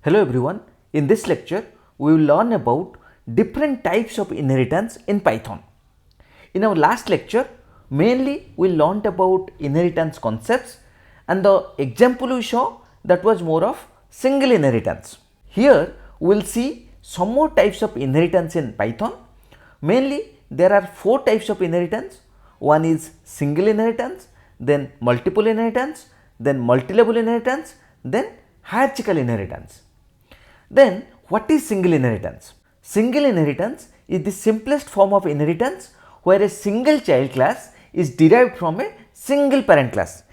Hello everyone, in this lecture we will learn about different types of inheritance in Python. In our last lecture mainly we learnt about inheritance concepts and the example we saw that was more of single inheritance. Here we will see some more types of inheritance in Python. Mainly there are 4 types of inheritance. One is single inheritance, then multiple inheritance, then multi-level inheritance, then hierarchical inheritance. Then what is single inheritance? Single inheritance is the simplest form of inheritance where a single child class is derived from a single parent class.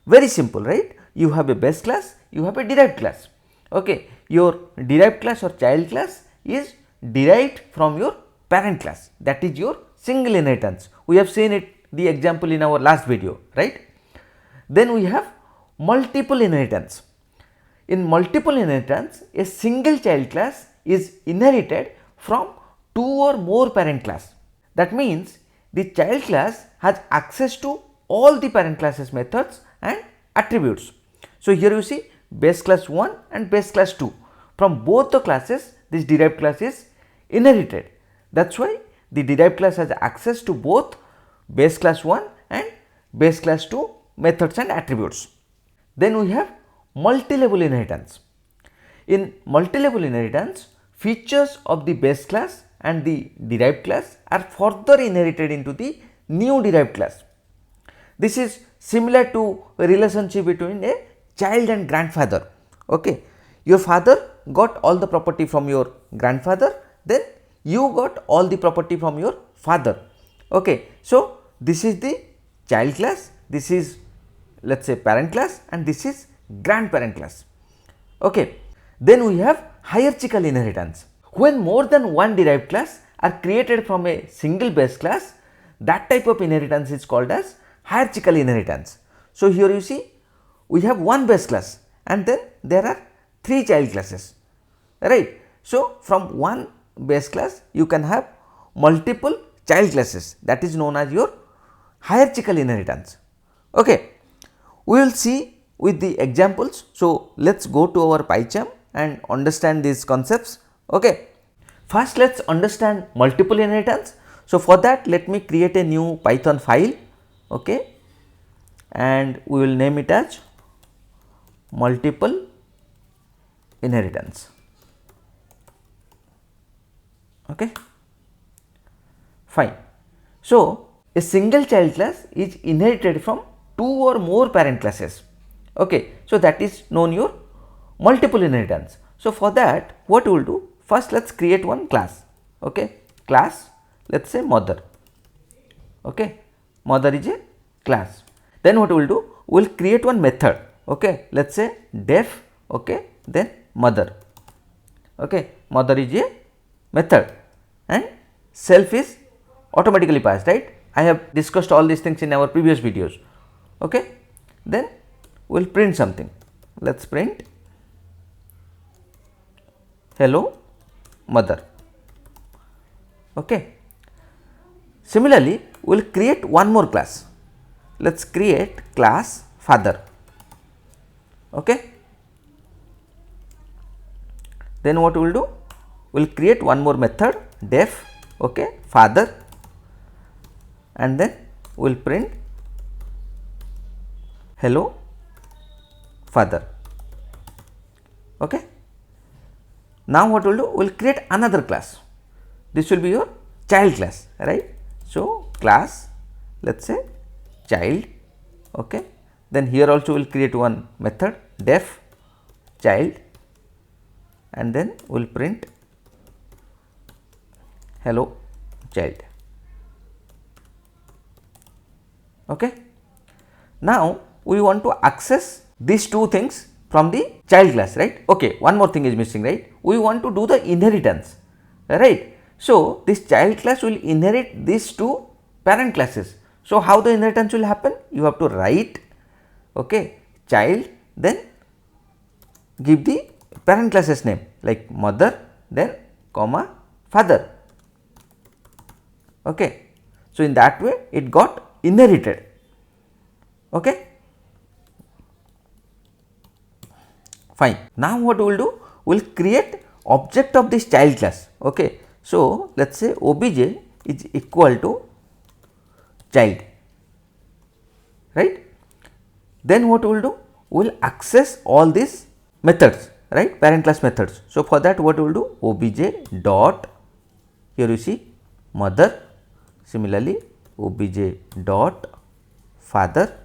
Very simple, right? You have a base class, you have a derived class. Okay, your derived class or child class is derived from your parent class. That is your single inheritance. We have seen it, the example in our last video, right? Then we have multiple inheritance. In multiple inheritance, a single child class is inherited from 2 or more parent class. That means the child class has access to all the parent classes methods and attributes. So here you see base class 1 and base class 2. From both the classes this derived class is inherited. That is why the derived class has access to both base class 1 and base class 2 methods and attributes. Then we have multi-level inheritance. In multi-level inheritance, features of the base class and the derived class are further inherited into the new derived class. This is similar to a relationship between a child and grandfather. Okay, your father got all the property from your grandfather, then you got all the property from your father. Okay, so this is the child class, this is let us say parent class, and this is grandparent class. Okay. Then we have hierarchical inheritance. When more than one derived class are created from a single base class, that type of inheritance is called as hierarchical inheritance. So here you see we have one base class and then there are 3 child classes, right. So from one base class you can have multiple child classes, that is known as your hierarchical inheritance. Okay. We will see with the examples. So let us go to our PyCharm and understand these concepts. Okay. First let us understand multiple inheritance. So for that let me create a new Python file, okay, and we will name it as multiple inheritance. Okay, fine. So a single child class is inherited from 2 or more parent classes. Okay, so that is known your multiple inheritance. So for that what we will do, first let us create one class. Okay, class let us say mother. Okay, mother is a class. Then what we will do, we will create one method. Okay, let us say def, okay, then mother. Okay, mother is a method and self is automatically passed, right. I have discussed all these things in our previous videos. Okay, then we will print something. Let us print hello mother. Okay. Similarly, we will create one more class. Let us create class father. Okay. Then what we will do, we will create one more method def, okay, father, and then we will print hello father. Okay. Now what we will do, we will create another class. This will be your child class, right. So class let us say child, okay, then here also we will create one method def child, and then we will print hello child. Okay. Now we want to access these two things from the child class, right. Okay, one more thing is missing, right. We want to do the inheritance, right. So this child class will inherit these two parent classes. So how the inheritance will happen? You have to write, okay, child, then give the parent classes name like mother, then comma father. Okay. So in that way it got inherited. Okay. Fine. Now what we will do? we will create object of this child class. Okay. So, let us say obj is equal to child, right. Then what we will do? We will access all these methods, right, parent class methods. So, for that what we will do? Obj dot, here you see mother, similarly obj dot father,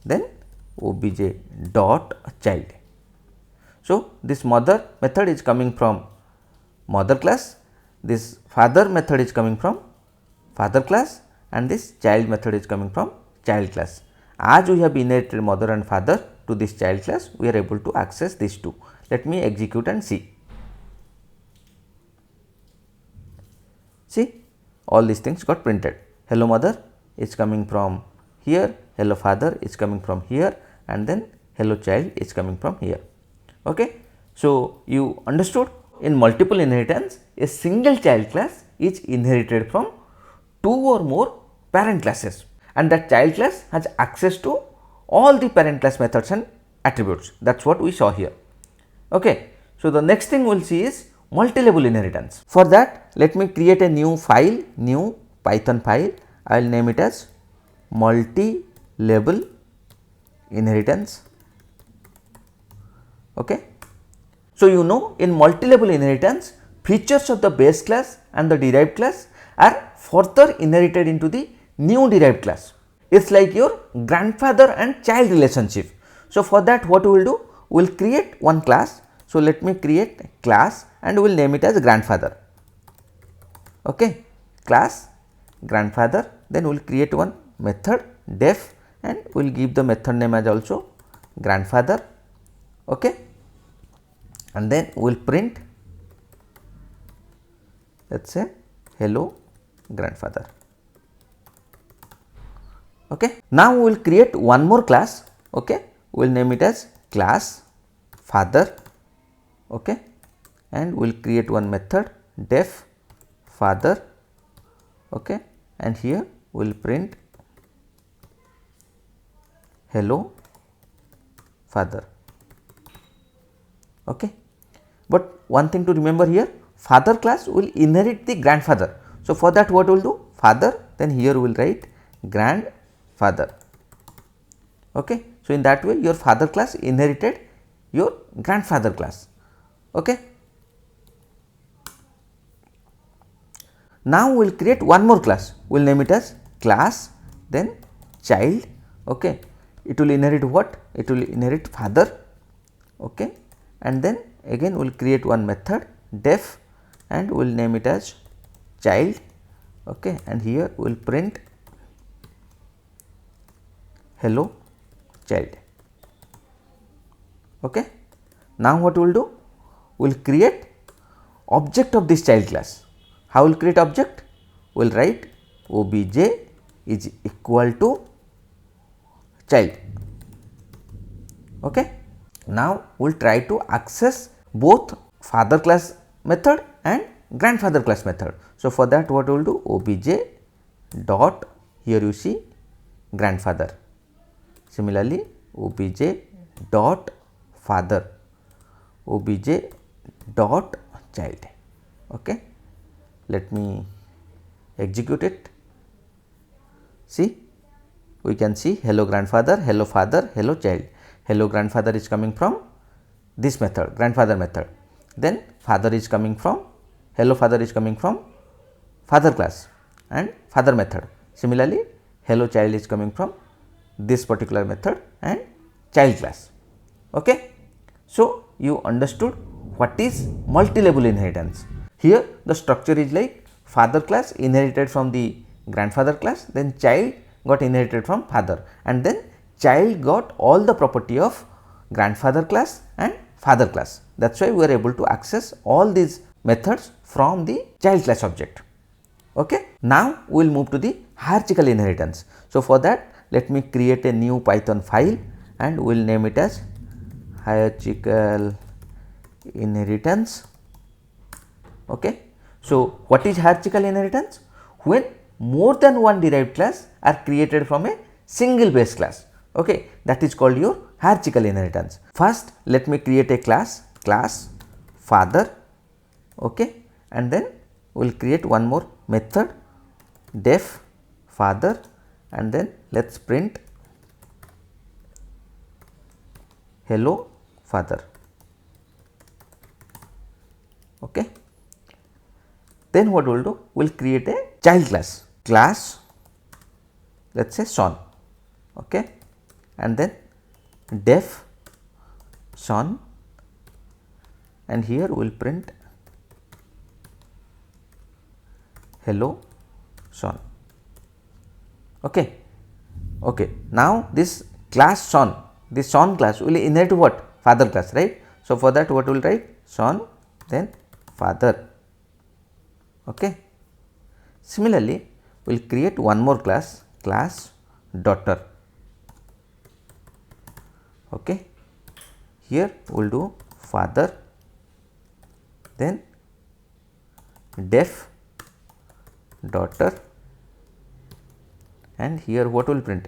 then obj dot child. So, this mother method is coming from mother class, this father method is coming from father class, and this child method is coming from child class. As we have inherited mother and father to this child class, we are able to access these two. Let me execute and see. See, all these things got printed. Hello mother is coming from here, hello father is coming from here, and then hello child is coming from here. Okay. So, you understood, in multiple inheritance a single child class is inherited from two or more parent classes, and that child class has access to all the parent class methods and attributes. That is what we saw here. Okay. So, the next thing we will see is multi-level inheritance. For that, let me create a new file, new Python file. I will name it as multi-level inheritance. Okay. So, you know, in multi-level inheritance, features of the base class and the derived class are further inherited into the new derived class. It is like your grandfather and child relationship. So, for that what we will do? We will create one class. So, let me create a class and we will name it as grandfather. Okay. Class grandfather, then we will create one method def and we will give the method name as also grandfather. Okay. And then we will print, let us say hello grandfather. Okay. Now, we will create one more class. Okay. We will name it as class father. Okay. And we will create one method def father. Okay. And here we will print hello father. Okay. But one thing to remember here, father class will inherit the grandfather. So, for that what we will do? Father, then here we will write grandfather. Okay. So, in that way your father class inherited your grandfather class. Okay. Now, we will create one more class, we will name it as class, then child. Okay. It will inherit what? It will inherit father. Okay. And then again we will create one method def and we will name it as child. Okay. And here we will print hello child. Okay. Now, what we will do? We will create object of this child class. How will create object? We will write obj is equal to child. Okay. Now, we will try to access both father class method and grandfather class method. So, for that what we will do? Obj dot, here you see grandfather. Similarly, obj dot father, obj dot child. Okay. Let me execute it. See, we can see hello grandfather, hello father, hello child. Hello grandfather is coming from this method, grandfather method. Then father is coming from, hello father is coming from father class and father method. Similarly, hello child is coming from this particular method and child class. Okay. So, you understood what is multi-level inheritance. Here the structure is like father class inherited from the grandfather class, then child got inherited from father, and then child got all the property of grandfather class and father class. That is why we are able to access all these methods from the child class object. Okay. Now, we will move to the hierarchical inheritance. So, for that let me create a new Python file and we will name it as hierarchical inheritance. Okay. So, what is hierarchical inheritance? When more than one derived class are created from a single base class. Okay. That is called your hierarchical inheritance. First, let me create a class father, okay, and then we will create one more method def father, and then let us print hello father, okay. Then what we will do, we will create a child class let us say son, okay, and then def son, and here we will print hello son, okay. Now this class son, this son class will inherit what? Father class, right. So for that what we will write? Son, then father, okay. Similarly, we will create one more class daughter, okay. Here we will do father, then def daughter, and here what will print?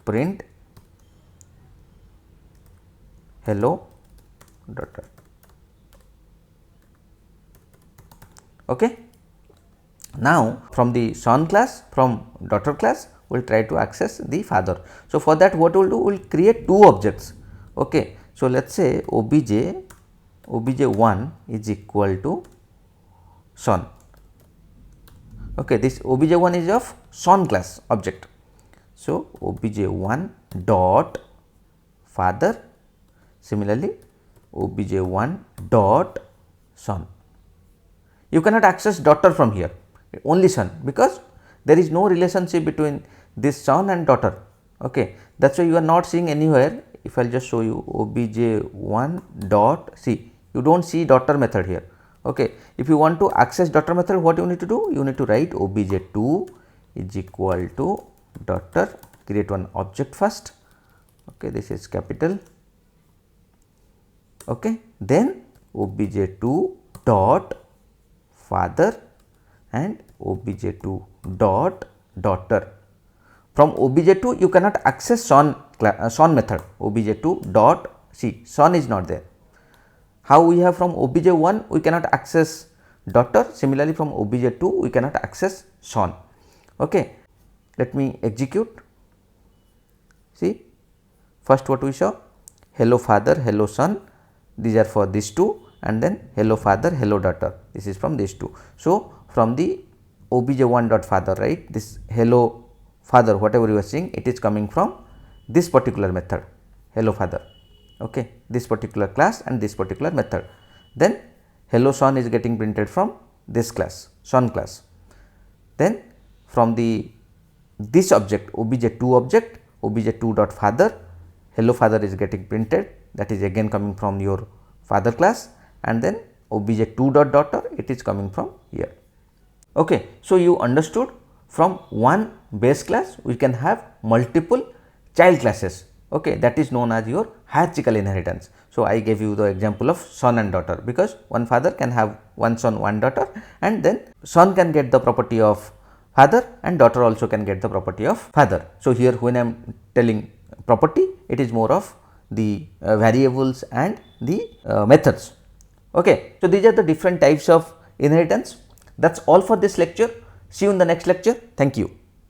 Print hello daughter, okay. Now from the son class, from daughter class, we will try to access the father. So for that what we will do? We will create two objects, okay. So let us say obj1 is equal to son, okay. This obj1 is of son class object. So obj1 dot father, similarly obj1 dot son. You cannot access daughter from here, only son, because there is no relationship between this son and daughter, okay. That is why you are not seeing anywhere. If I will just show you obj1 dot, see, you do not see daughter method here, okay. If you want to access daughter method, what you need to do? You need to write obj2 is equal to daughter, create one object first, okay, this is capital, okay. Then obj2 dot father and obj2 dot daughter. From obj2 you cannot access son method, obj2 dot, see, son is not there. How we have from obj1 we cannot access daughter, similarly from obj2 we cannot access son, okay. Let me execute. See, first what we saw? Hello father, hello son, these are for these two, and then hello father, hello daughter, this is from these two. So from the obj1 dot father, right, this hello father, whatever you are seeing, it is coming from this particular method hello father, okay, this particular class and this particular method. Then hello son is getting printed from this class, son class. Then from the this object obj2 object, obj2 dot father, hello father is getting printed, that is again coming from your father class, and then obj2 dot daughter, it is coming from here, okay. So you understood, from one base class we can have multiple child classes, okay, that is known as your hierarchical inheritance. So I gave you the example of son and daughter, because one father can have one son, one daughter, and then son can get the property of father and daughter also can get the property of father. So here when I am telling property, it is more of the variables and the methods, okay. So these are the different types of inheritance. That is all for this lecture. See you in the next lecture. Thank you.